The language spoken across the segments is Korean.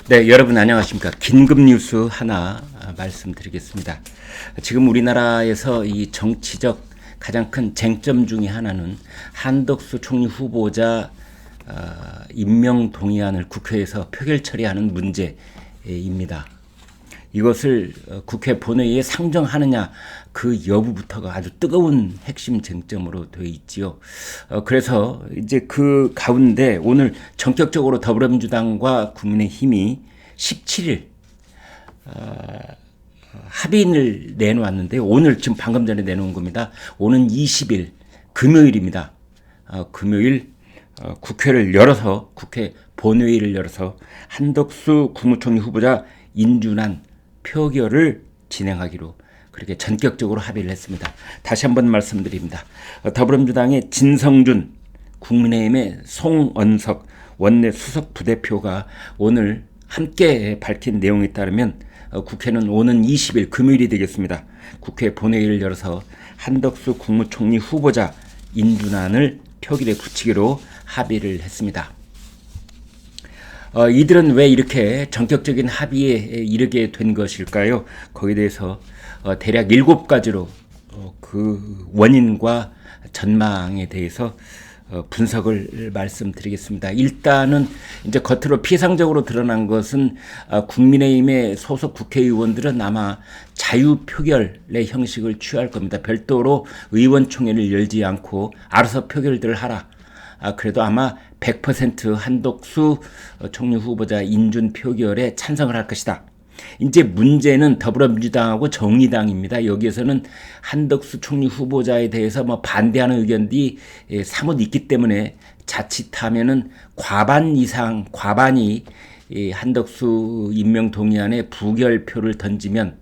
네, 여러분 안녕하십니까. 긴급 뉴스 하나 말씀드리겠습니다. 지금 우리나라에서 이 정치적 가장 큰 쟁점 중에 하나는 한덕수 총리 후보자 임명 동의안을 국회에서 표결 처리하는 문제입니다. 이것을 국회 본회의에 상정하느냐 그 여부부터가 아주 뜨거운 핵심 쟁점으로 되어 있지요. 그래서 이제 그 가운데 오늘 전격적으로 더불어민주당과 국민의힘이 17일 합의를 내놓았는데 오늘 지금 방금 전에 내놓은 겁니다. 오는 20일 금요일입니다. 금요일 국회를 열어서 국회 본회의를 열어서 한덕수 국무총리 후보자 인준안 표결을 진행하기로 그렇게 전격적으로 합의를 했습니다. 다시 한번 말씀드립니다. 더불어민주당의 진성준, 국민의힘의 송언석 원내 수석 부대표가 오늘 함께 밝힌 내용에 따르면 국회는 오는 20일 금요일이 되겠습니다. 국회 본회의를 열어서 한덕수 국무총리 후보자 인준안을 표결에 붙이기로 합의를 했습니다. 이들은 왜 이렇게 전격적인 합의에 이르게 된 것일까요? 거기에 대해서 대략 7가지로 그 원인과 전망에 대해서 분석을 말씀드리겠습니다. 일단은 이제 겉으로 피상적으로 드러난 것은 국민의힘의 소속 국회의원들은 아마 자유표결의 형식을 취할 겁니다. 별도로 의원총회를 열지 않고 알아서 표결들을 하라. 그래도 아마 100% 한덕수 총리 후보자 인준 표결에 찬성을 할 것이다. 이제 문제는 더불어민주당하고 정의당입니다. 여기에서는 한덕수 총리 후보자에 대해서 반대하는 의견들이 사뭇 있기 때문에 자칫하면은 과반이 한덕수 임명 동의안에 부결표를 던지면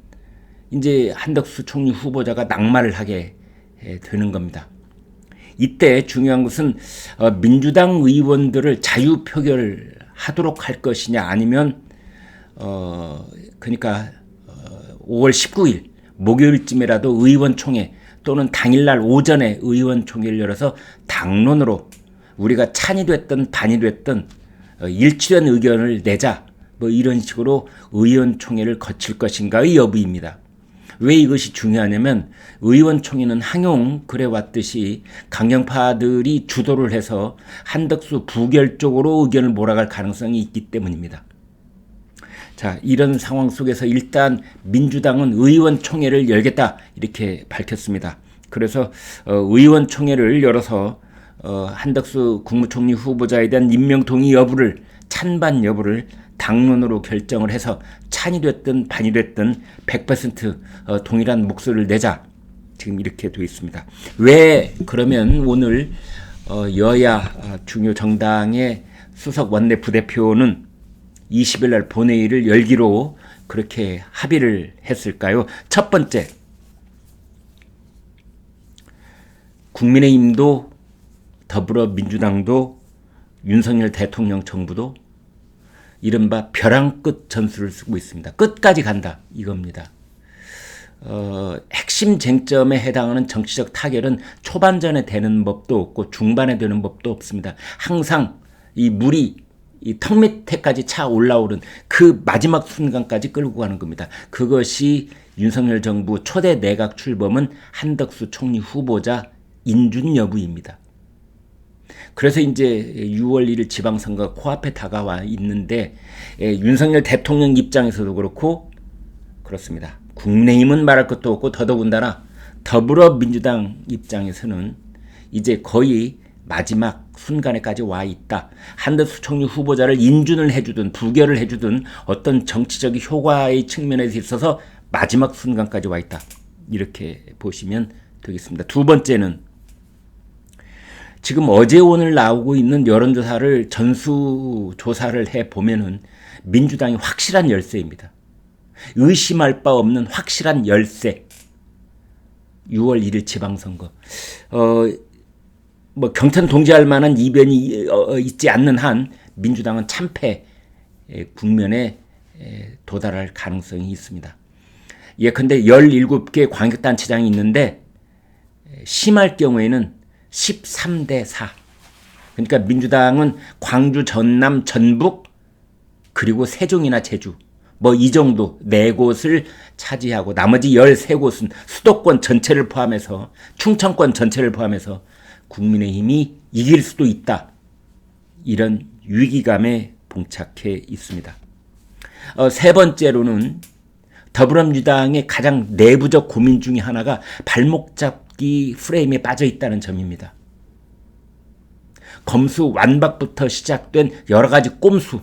이제 한덕수 총리 후보자가 낙마를 하게 되는 겁니다. 이때 중요한 것은 민주당 의원들을 자유표결하도록 할 것이냐 아니면 그러니까 5월 19일 목요일쯤이라도 의원총회 또는 당일날 오전에 의원총회를 열어서 당론으로 우리가 찬이 됐든 반이 됐든 일치된 의견을 내자 이런 식으로 의원총회를 거칠 것인가의 여부입니다. 왜 이것이 중요하냐면 의원총회는 항용 그래왔듯이 강경파들이 주도를 해서 한덕수 부결 쪽으로 의견을 몰아갈 가능성이 있기 때문입니다. 자, 이런 상황 속에서 일단 민주당은 의원총회를 열겠다 이렇게 밝혔습니다. 그래서 의원총회를 열어서 한덕수 국무총리 후보자에 대한 임명 동의 여부를 찬반 여부를 당론으로 결정을 해서 찬이 됐든 반이 됐든 100% 동일한 목소리를 내자 지금 이렇게 되어 있습니다. 왜 그러면 오늘 여야 중요 정당의 수석 원내 부대표는 20일 날 본회의를 열기로 그렇게 합의를 했을까요? 첫 번째, 국민의힘도 더불어민주당도 윤석열 대통령 정부도 이른바 벼랑 끝 전술을 쓰고 있습니다. 끝까지 간다 이겁니다. 핵심 쟁점에 해당하는 정치적 타결은 초반전에 되는 법도 없고 중반에 되는 법도 없습니다. 항상 이 물이 이 턱 밑에까지 차 올라오는 그 마지막 순간까지 끌고 가는 겁니다. 그것이 윤석열 정부 초대 내각 출범은 한덕수 총리 후보자 인준 여부입니다. 그래서 이제 6월 1일 지방선거 코앞에 다가와 있는데 윤석열 대통령 입장에서도 그렇고 그렇습니다. 국민의힘은 말할 것도 없고 더더군다나 더불어민주당 입장에서는 이제 거의 마지막 순간에까지 와 있다. 한덕수 총리 후보자를 인준을 해주든 부결을 해주든 어떤 정치적 효과의 측면에서 있어서 마지막 순간까지 와 있다. 이렇게 보시면 되겠습니다. 두 번째는 지금 어제 오늘 나오고 있는 여론조사를 전수조사를 해보면은 민주당이 확실한 열세입니다. 의심할 바 없는 확실한 열세. 6월 1일 지방선거. 경탄 동지할 만한 이변이 있지 않는 한 민주당은 참패 국면에 도달할 가능성이 있습니다. 예컨대 17개 광역단체장이 있는데 심할 경우에는 13대 4. 그러니까 민주당은 광주, 전남, 전북 그리고 세종이나 제주 뭐 이 정도 4곳을 차지하고 나머지 13곳은 수도권 전체를 포함해서 충청권 전체를 포함해서 국민의힘이 이길 수도 있다. 이런 위기감에 봉착해 있습니다. 세 번째로는 더불어민주당의 가장 내부적 고민 중에 하나가 발목 잡기 프레임에 빠져 있다는 점입니다. 검수 완박부터 시작된 여러 가지 꼼수,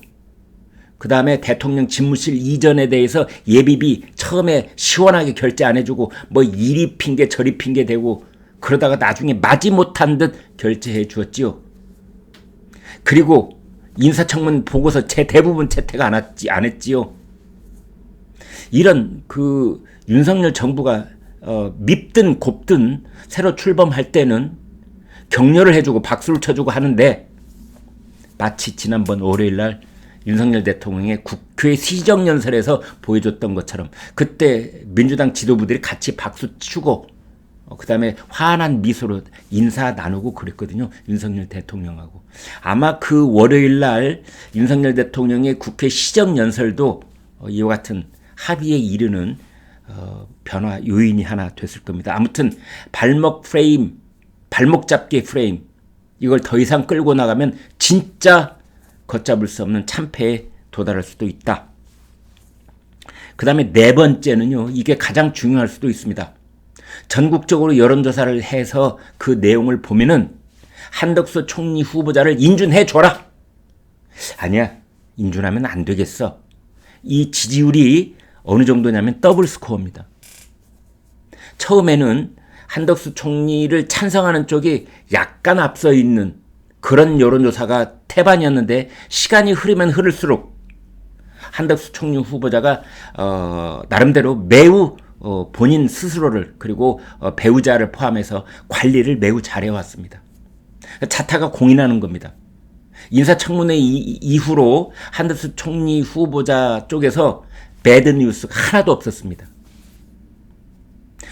그 다음에 대통령 집무실 이전에 대해서 예비비 처음에 시원하게 결제 안 해주고 뭐 이리 핑계 저리 핑계 대고 그러다가 나중에 마지못한 듯 결제해 주었지요. 그리고 인사청문 보고서 대부분 채택 안 했지요. 이런 윤석열 정부가 밉든 곱든 새로 출범할 때는 격려를 해주고 박수를 쳐주고 하는데 마치 지난번 월요일날 윤석열 대통령의 국회 시정연설에서 보여줬던 것처럼 그때 민주당 지도부들이 같이 박수 치고 그 다음에 환한 미소로 인사 나누고 그랬거든요. 윤석열 대통령하고. 아마 그 월요일날 윤석열 대통령의 국회 시정연설도 이와 같은 합의에 이르는 변화 요인이 하나 됐을 겁니다. 아무튼 발목 잡기 프레임 이걸 더 이상 끌고 나가면 진짜 걷잡을 수 없는 참패에 도달할 수도 있다. 그 다음에 네 번째는요. 이게 가장 중요할 수도 있습니다. 전국적으로 여론조사를 해서 그 내용을 보면은 한덕수 총리 후보자를 인준해줘라. 아니야. 인준하면 안 되겠어. 이 지지율이 어느 정도냐면 더블 스코어입니다. 처음에는 한덕수 총리를 찬성하는 쪽이 약간 앞서 있는 그런 여론조사가 태반이었는데 시간이 흐르면 흐를수록 한덕수 총리 후보자가 나름대로 매우 본인 스스로를 그리고 배우자를 포함해서 관리를 매우 잘해왔습니다. 자타가 공인하는 겁니다. 인사청문회 이후로 한덕수 총리 후보자 쪽에서 배드 뉴스가 하나도 없었습니다.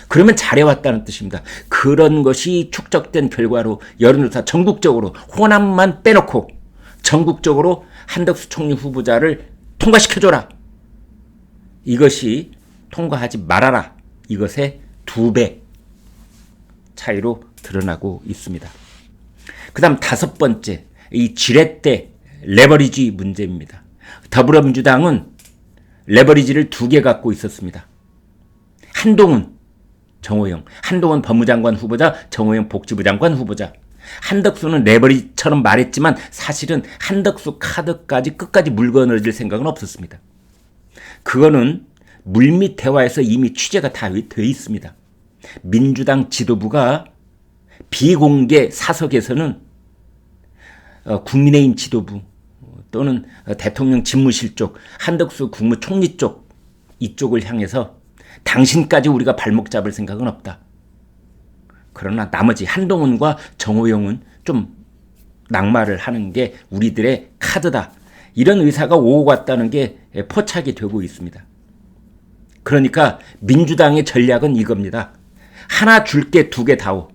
그러면 잘해왔다는 뜻입니다. 그런 것이 축적된 결과로 여론조사 전국적으로 호남만 빼놓고 전국적으로 한덕수 총리 후보자를 통과시켜줘라. 이것이 통과하지 말아라. 이것의 2배 차이로 드러나고 있습니다. 그 다음 5번째, 이 지렛대 레버리지 문제입니다. 더불어민주당은 레버리지를 2개 갖고 있었습니다. 한동훈, 정호영, 한동훈 법무장관 후보자, 정호영 복지부 장관 후보자. 한덕수는 레버리지처럼 말했지만 사실은 한덕수 카드까지 끝까지 물건을 생각은 없었습니다. 그거는 물밑 대화에서 이미 취재가 다 돼 있습니다. 민주당 지도부가 비공개 사석에서는 국민의힘 지도부 또는 대통령 집무실 쪽, 한덕수 국무총리 쪽 이쪽을 향해서 당신까지 우리가 발목 잡을 생각은 없다. 그러나 나머지 한동훈과 정호영은 좀 낙마를 하는 게 우리들의 카드다. 이런 의사가 오고 갔다는 게 포착이 되고 있습니다. 그러니까 민주당의 전략은 이겁니다. 하나 줄게 2개 다오.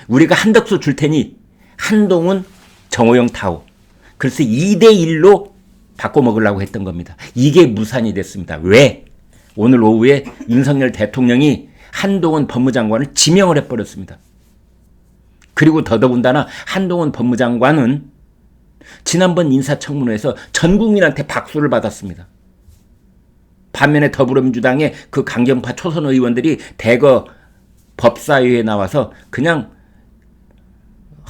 우리가 한덕수 줄 테니 한동훈, 정호영 다오. 그래서 2대1로 바꿔먹으려고 했던 겁니다. 이게 무산이 됐습니다. 왜? 오늘 오후에 윤석열 대통령이 한동훈 법무장관을 지명을 해버렸습니다. 그리고 더더군다나 한동훈 법무장관은 지난번 인사청문회에서 전 국민한테 박수를 받았습니다. 반면에 더불어민주당의 그 강경파 초선 의원들이 대거 법사위에 나와서 그냥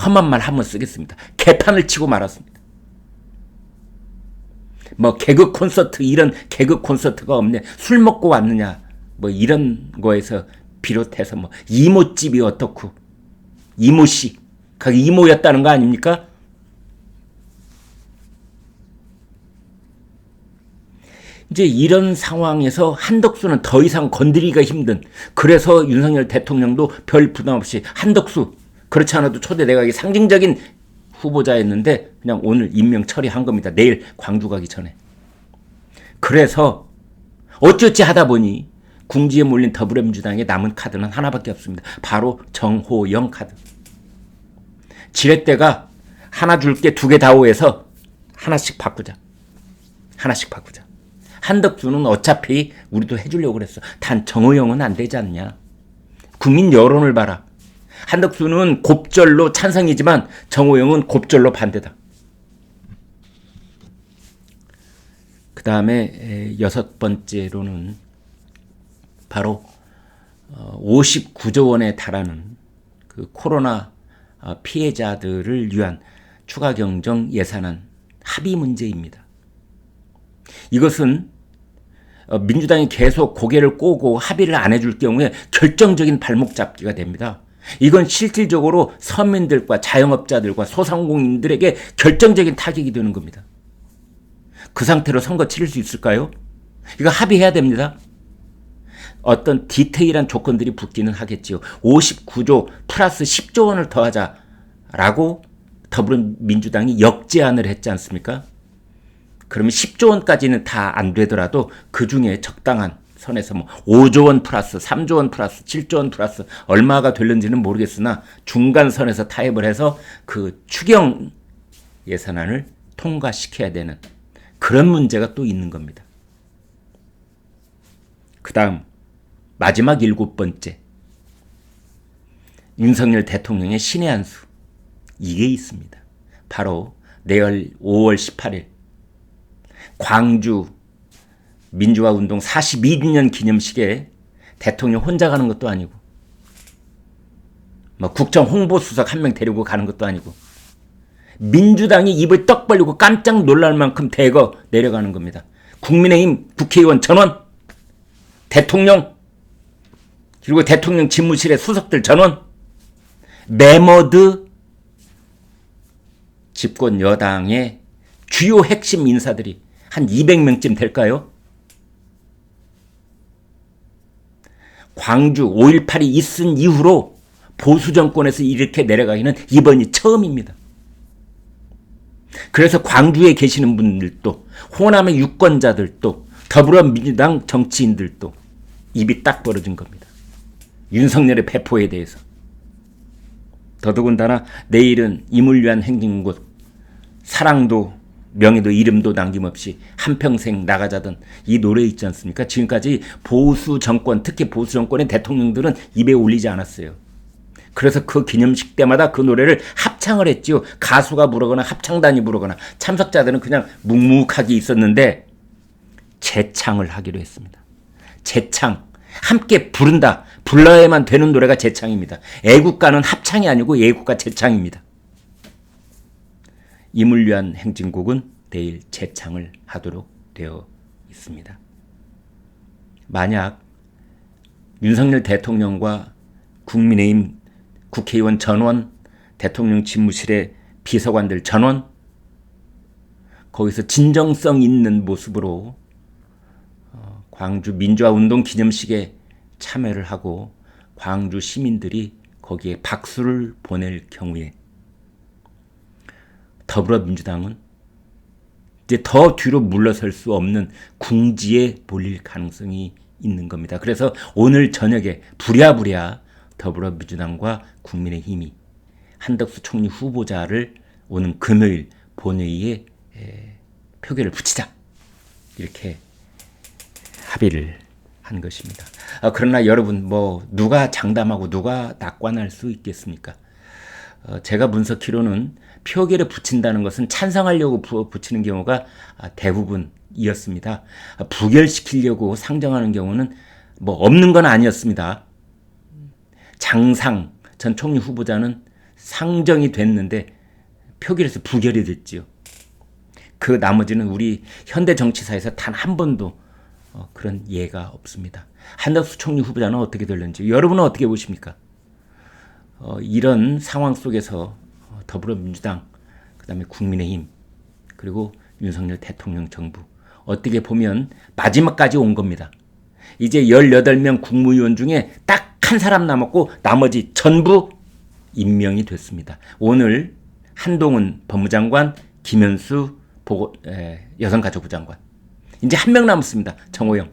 험한 말 한번 쓰겠습니다. 개판을 치고 말았습니다. 뭐 개그 콘서트 이런 개그 콘서트가 없네. 술 먹고 왔느냐. 뭐 이런 거에서 비롯해서 뭐 이모집이 어떻고 이모씨 그 이모였다는 거 아닙니까? 이제 이런 상황에서 한덕수는 더 이상 건드리기가 힘든, 그래서 윤석열 대통령도 별 부담 없이 한덕수 그렇지 않아도 초대 내각의 상징적인 후보자였는데 그냥 오늘 임명 처리한 겁니다. 내일 광주 가기 전에. 그래서 어찌어찌 하다 보니 궁지에 몰린 더불어민주당의 남은 카드는 하나밖에 없습니다. 바로 정호영 카드. 지렛대가 하나 줄게 2개 다오해서 하나씩 바꾸자. 하나씩 바꾸자. 한덕수는 어차피 우리도 해주려고 그랬어. 단 정호영은 안 되지 않냐. 국민 여론을 봐라. 한덕수는 곱절로 찬성이지만 정호영은 곱절로 반대다. 그 다음에 6번째로는 바로 59조 원에 달하는 그 코로나 피해자들을 위한 추가 경정 예산안 합의 문제입니다. 이것은 민주당이 계속 고개를 꼬고 합의를 안 해줄 경우에 결정적인 발목 잡기가 됩니다. 이건 실질적으로 서민들과 자영업자들과 소상공인들에게 결정적인 타격이 되는 겁니다. 그 상태로 선거 치를 수 있을까요? 이거 합의해야 됩니다. 어떤 디테일한 조건들이 붙기는 하겠지요. 59조 플러스 10조 원을 더하자라고 더불어민주당이 역제안을 했지 않습니까? 그러면 10조 원까지는 다 안 되더라도 그 중에 적당한 선에서 뭐 5조 원 플러스 3조 원 플러스 7조 원 플러스 얼마가 될는지는 모르겠으나 중간선에서 타협을 해서 그 추경 예산안을 통과시켜야 되는 그런 문제가 또 있는 겁니다. 그 다음 마지막 7번째, 윤석열 대통령의 신의 한 수, 이게 있습니다. 바로 내일 5월 18일 광주 민주화 운동 42주년 기념식에 대통령 혼자 가는 것도 아니고 뭐 국정 홍보수석 한 명 데리고 가는 것도 아니고 민주당이 입을 떡 벌리고 깜짝 놀랄 만큼 대거 내려가는 겁니다. 국민의힘 국회의원 전원, 대통령, 그리고 대통령 집무실의 수석들 전원, 메머드 집권 여당의 주요 핵심 인사들이 한 200명쯤 될까요? 광주 5.18이 있은 이후로 보수 정권에서 이렇게 내려가기는 이번이 처음입니다. 그래서 광주에 계시는 분들도, 호남의 유권자들도, 더불어민주당 정치인들도 입이 딱 벌어진 겁니다. 윤석열의 배포에 대해서. 더더군다나 내일은 임을 위한 행진곡, 사랑도 명예도 이름도 남김없이 한평생 나가자던 이 노래 있지 않습니까? 지금까지 보수 정권, 특히 보수 정권의 대통령들은 입에 올리지 않았어요. 그래서 그 기념식 때마다 그 노래를 합창을 했지요. 가수가 부르거나 합창단이 부르거나 참석자들은 그냥 묵묵하게 있었는데 재창을 하기로 했습니다. 재창. 함께 부른다. 불러야만 되는 노래가 재창입니다. 애국가는 합창이 아니고 애국가 재창입니다. 임을 위한 행진곡은 내일 재창을 하도록 되어 있습니다. 만약 윤석열 대통령과 국민의힘 국회의원 전원, 대통령 집무실의 비서관들 전원, 거기서 진정성 있는 모습으로 광주 민주화운동 기념식에 참여를 하고 광주 시민들이 거기에 박수를 보낼 경우에 더불어민주당은 이제 더 뒤로 물러설 수 없는 궁지에 몰릴 가능성이 있는 겁니다. 그래서 오늘 저녁에 부랴부랴 더불어민주당과 국민의힘이 한덕수 총리 후보자를 오는 금요일 본회의에 표결을 붙이자, 이렇게 합의를 한 것입니다. 그러나 여러분, 누가 장담하고 누가 낙관할 수 있겠습니까? 제가 분석키로는 표결에 붙인다는 것은 찬성하려고 붙이는 경우가 대부분이었습니다. 부결시키려고 상정하는 경우는 없는 건 아니었습니다. 장상 전 총리 후보자는 상정이 됐는데 표결에서 부결이 됐지요. 그 나머지는 우리 현대 정치사에서 단 한 번도 그런 예가 없습니다. 한덕수 총리 후보자는 어떻게 될는지 여러분은 어떻게 보십니까? 이런 상황 속에서 더불어민주당, 그 다음에 국민의힘, 그리고 윤석열 대통령 정부, 어떻게 보면 마지막까지 온 겁니다. 이제 18명 국무위원 중에 딱 한 사람 남았고 나머지 전부 임명이 됐습니다. 오늘 한동훈 법무장관, 김현수 여성가족부 장관, 이제 한 명 남았습니다. 정호영.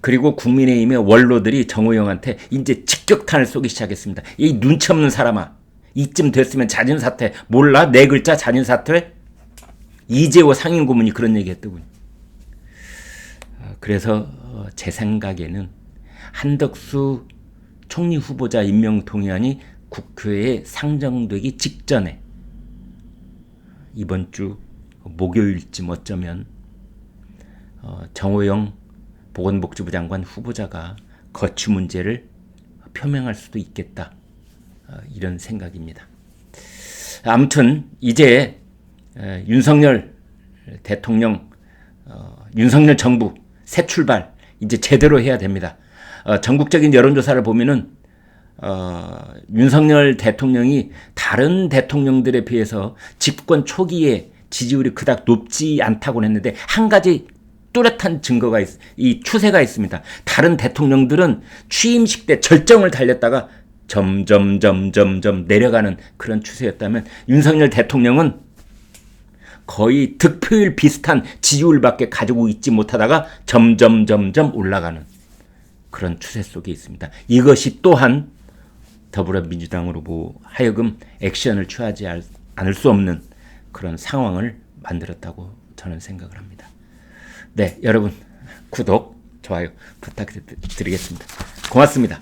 그리고 국민의힘의 원로들이 정호영한테 이제 직격탄을 쏘기 시작했습니다. 이 눈치 없는 사람아, 이쯤 됐으면 자진사퇴. 몰라? 4글자 자진사퇴? 이재호 상임고문이 그런 얘기했더군요. 그래서 제 생각에는 한덕수 총리 후보자 임명 동의안이 국회에 상정되기 직전에 이번 주 목요일쯤 어쩌면 정호영 보건복지부 장관 후보자가 거취 문제를 표명할 수도 있겠다. 이런 생각입니다. 아무튼 이제 윤석열 대통령, 윤석열 정부 새 출발 이제 제대로 해야 됩니다. 전국적인 여론조사를 보면은 윤석열 대통령이 다른 대통령들에 비해서 집권 초기에 지지율이 그닥 높지 않다고 했는데 한 가지 뚜렷한 증거가 이 추세가 있습니다. 다른 대통령들은 취임식 때 절정을 달렸다가 점점 내려가는 그런 추세였다면 윤석열 대통령은 거의 득표율 비슷한 지지율밖에 가지고 있지 못하다가 점점 올라가는 그런 추세 속에 있습니다. 이것이 또한 더불어민주당으로 하여금 액션을 취하지 않을 수 없는 그런 상황을 만들었다고 저는 생각을 합니다. 네, 여러분 구독, 좋아요 부탁드리겠습니다. 고맙습니다.